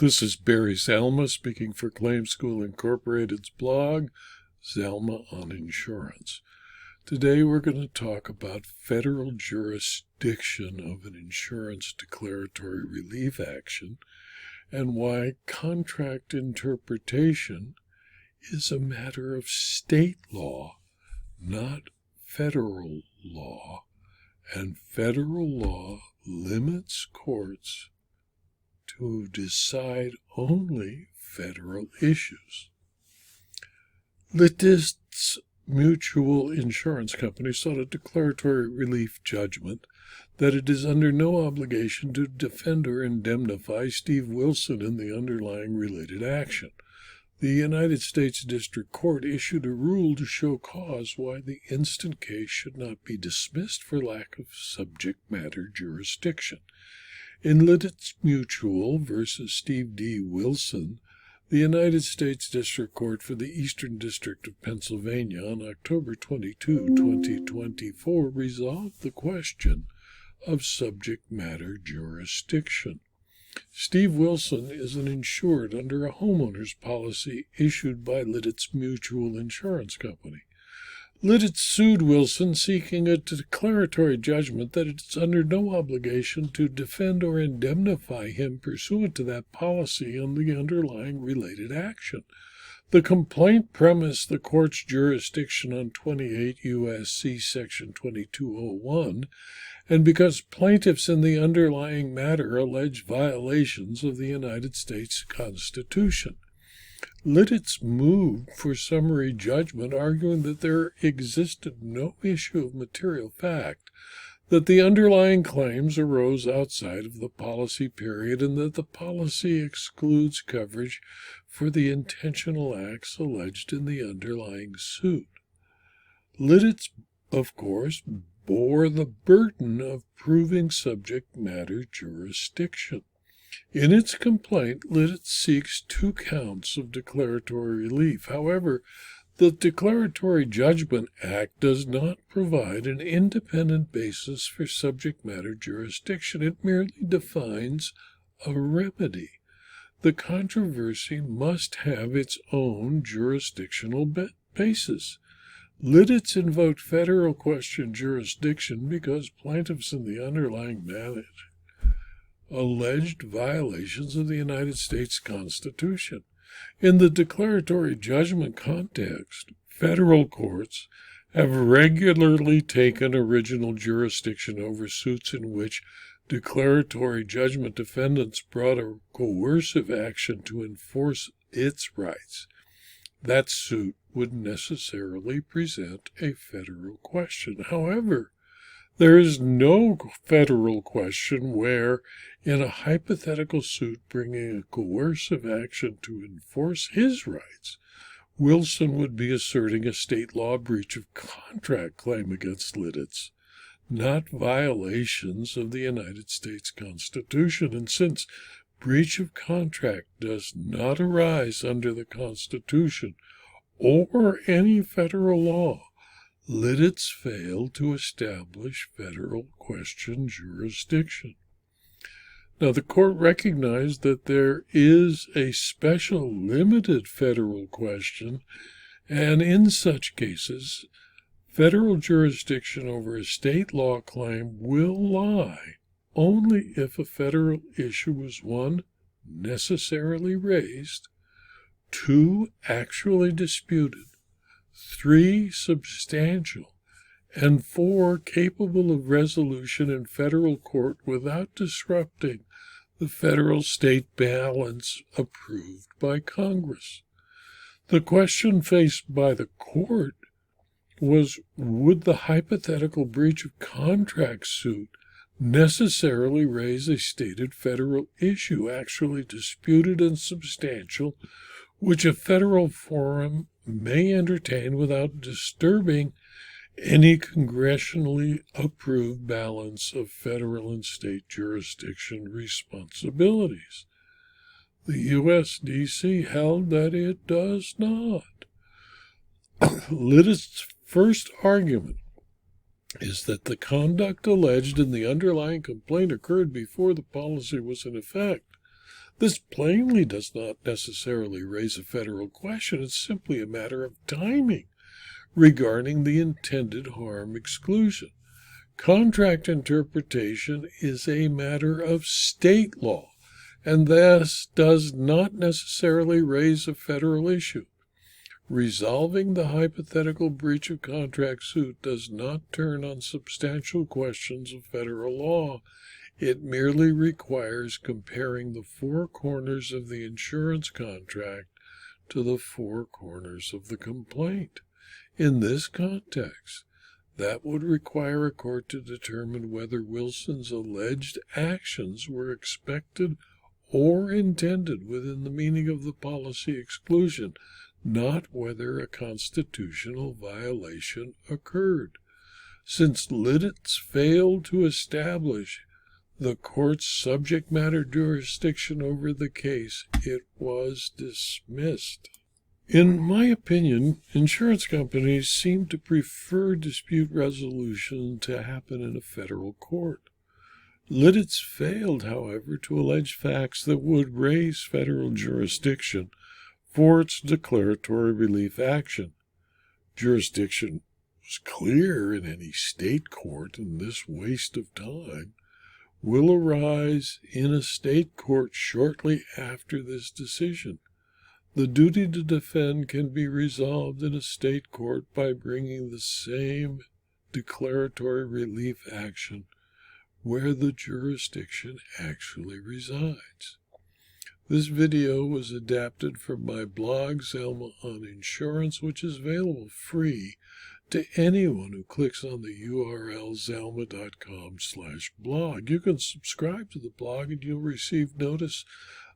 This is Barry Zalma speaking for Claim School Incorporated's blog, Zalma on Insurance. Today we're going to talk about federal jurisdiction of an insurance declaratory relief action and why contract interpretation is a matter of state law, not federal law, and federal law limits courts to decide only federal issues. Lititz Mutual Insurance Company sought a declaratory relief judgment that it is under no obligation to defend or indemnify Steve Wilson in the underlying related action. The United States District Court issued a rule to show cause why the instant case should not be dismissed for lack of subject matter jurisdiction. In Lititz Mutual versus Steve D. Wilson, the United States District Court for the Eastern District of Pennsylvania on October 22, 2024, resolved the question of subject matter jurisdiction. Steve Wilson is an insured under a homeowner's policy issued by Lititz Mutual Insurance Company. Lititz sued Wilson seeking a declaratory judgment that it is under no obligation to defend or indemnify him pursuant to that policy on the underlying related action. The complaint premised the court's jurisdiction on 28 U.S.C. Section 2201, and because plaintiffs in the underlying matter alleged violations of the United States Constitution. Lititz moved for summary judgment, arguing that there existed no issue of material fact, that the underlying claims arose outside of the policy period, and that the policy excludes coverage for the intentional acts alleged in the underlying suit. Lititz, of course, bore the burden of proving subject matter jurisdiction. In its complaint, Lititz seeks 2 counts of declaratory relief. However, the Declaratory Judgment Act does not provide an independent basis for subject matter jurisdiction. It merely defines a remedy. The controversy must have its own jurisdictional basis. Lititz invoked federal question jurisdiction because plaintiffs in the underlying matter alleged violations of the United States Constitution. In the declaratory judgment context, federal courts have regularly taken original jurisdiction over suits in which declaratory judgment defendants brought a coercive action to enforce its rights. That suit would necessarily present a federal question. However, there is no federal question where, in a hypothetical suit bringing a coercive action to enforce his rights, Wilson would be asserting a state law breach of contract claim against Lititz, not violations of the United States Constitution. And since breach of contract does not arise under the Constitution or any federal law, Lititz failed to establish federal question jurisdiction. Now, the court recognized that there is a special limited federal question, and in such cases, federal jurisdiction over a state law claim will lie only if a federal issue is 1, necessarily raised, 2, actually disputed, 3, substantial, and 4, capable of resolution in federal court without disrupting the federal-state balance approved by Congress. The question faced by the court was, would the hypothetical breach of contract suit necessarily raise a stated federal issue, actually disputed and substantial, which a federal forum may entertain without disturbing any congressionally approved balance of federal and state jurisdiction responsibilities. The USDC held that it does not. Lititz's first argument is that the conduct alleged in the underlying complaint occurred before the policy was in effect. This plainly does not necessarily raise a federal question. It's simply a matter of timing regarding the intended harm exclusion. Contract interpretation is a matter of state law, and thus does not necessarily raise a federal issue. Resolving the hypothetical breach of contract suit does not turn on substantial questions of federal law. It merely requires comparing the four corners of the insurance contract to the four corners of the complaint. In this context, that would require a court to determine whether Wilson's alleged actions were expected or intended within the meaning of the policy exclusion, not whether a constitutional violation occurred. Since Lititz failed to establish the court's subject matter jurisdiction over the case, it was dismissed. In my opinion, insurance companies seem to prefer dispute resolution to happen in a federal court. Lititz failed, however, to allege facts that would raise federal jurisdiction for its declaratory relief action. Jurisdiction was clear in any state court, and this waste of time will arise in a state court shortly after this decision. The duty to defend can be resolved in a state court by bringing the same declaratory relief action where the jurisdiction actually resides. This video was adapted from my blog, Zelma on Insurance, which is available free to anyone who clicks on the URL zelma.com/blog. You can subscribe to the blog and you'll receive notice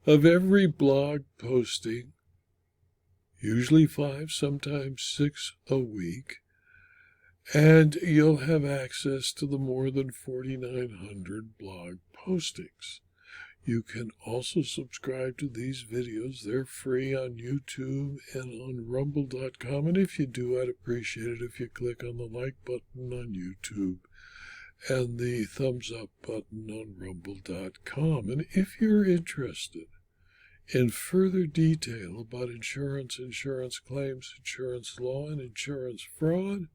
of every blog posting, usually 5, sometimes 6 a week, and you'll have access to the more than 4,900 blog postings. You can also subscribe to these videos. They're free on YouTube and on rumble.com. And if you do, I'd appreciate it if you click on the like button on YouTube and the thumbs up button on rumble.com. And if you're interested in further detail about insurance, insurance claims, insurance law, and insurance fraud,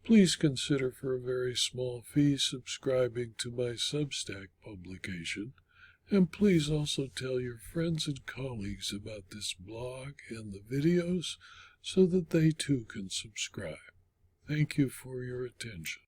please consider for a very small fee subscribing to my Substack publication. And please also tell your friends and colleagues about this blog and the videos so that they too can subscribe. Thank you for your attention.